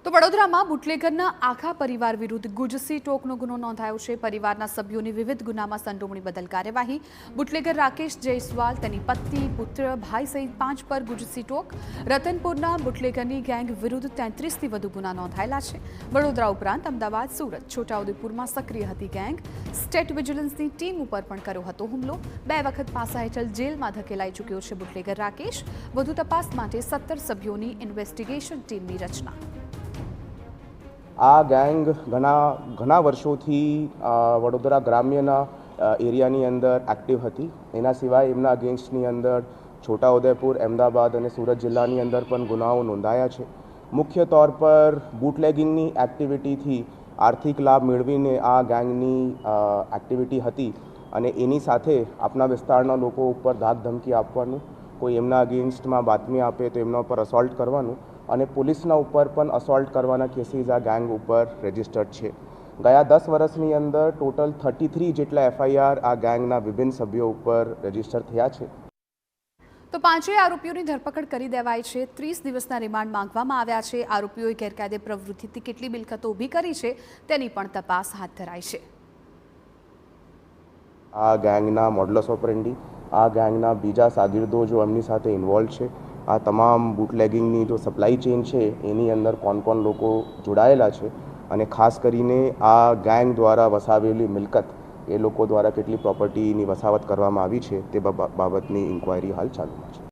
તો વડોદરામાં બુટલેગરના આખા પરિવાર વિરુદ્ધ ગુજસી ટોકનો ગુનો નોંધાયો છે। પરિવારના સભ્યોની વિવિધ ગુનામાં સંડોવણી બદલ કાર્યવાહી। બુટલેગર રાકેશ જયસ્વાલ, તેની પત્ની, પુત્ર, ભાઈ સહિત 5 પર ગુજસી ટોક। રતનપુરના બુટલેગરની ગેંગ વિરુદ્ધ 33થી વધુ ગુના નોંધાયેલા છે। વડોદરા ઉપરાંત અમદાવાદ, સુરત, છોટાઉદેપુરમાં સક્રિય હતી ગેંગ। સ્ટેટ વિજિલન્સની ટીમ ઉપર પણ કર્યો હતો હુમલો। 2 વખત પાસા હેઠળ જેલમાં ધકેલાઈ ચૂક્યો છે બુટલેગર રાકેશ। વધુ તપાસ માટે 17 સભ્યોની ઇન્વેસ્ટિગેશન ટીમની રચના। આ ગેંગ ઘણા વર્ષોથી વડોદરા ગ્રામ્યના એરિયાની અંદર એક્ટિવ હતી। એના સિવાય એમના અગેન્સ્ટની અંદર છોટાઉદેપુર, અમદાવાદ અને સુરત જિલ્લાની અંદર પણ ગુનાઓ નોંધાયા છે। મુખ્ય તौर પર બુટલેગિંગની એક્ટિવિટીથી આર્થિક લાભ મેળવીને આ ગેંગની એક્ટિવિટી હતી અને એની સાથે આપણા વિસ્તારના લોકો ઉપર ધાકધમકી આપવાનું, કોઈ એમના અગેન્સ્ટમાં બાતમી આપે તો એમના ઉપર અસોલ્ટ કરવાનું અને પોલીસના ઉપર પણ અસોલ્ટ કરવાના કેસીસ આ ગેંગ ઉપર રજિસ્ટર્ડ છે। ગયા 10 વર્ષની અંદર ટોટલ 33 જેટલા એફઆઈઆર આ ગેંગના વિભિન્ન સભ્યો ઉપર રજિસ્ટર થયા છે। તો 5 આરોપીઓની ધરપકડ કરી દેવાઈ છે। 30 દિવસના રિમાન્ડ માંગવામાં આવ્યા છે। આરોપીઓએ ગેરકાયદે પ્રવૃત્તિથી કેટલી મિલકતો ઊભી કરી છે તેની પણ તપાસ હાથ ધરાઈ છે। આ ગેંગના મોડલસ ઓપરેન્ડી, આ ગેંગના બીજા સાગીરદો જો એમની સાથે ઇન્વોલ્વ છે, આ તમામ બુટલેગિંગની જો સપ્લાય ચેઇન છે એની અંદર કોણ લોકો જોડાયેલા છે અને ખાસ કરીને આ ગેંગ દ્વારા વસાવેલી મિલકત, એ લોકો દ્વારા કેટલી પ્રોપર્ટીની વસાવટ કરવામાં આવી છે તે બાબતની ઇન્ક્વાયરી હાલ ચાલુમાં છે।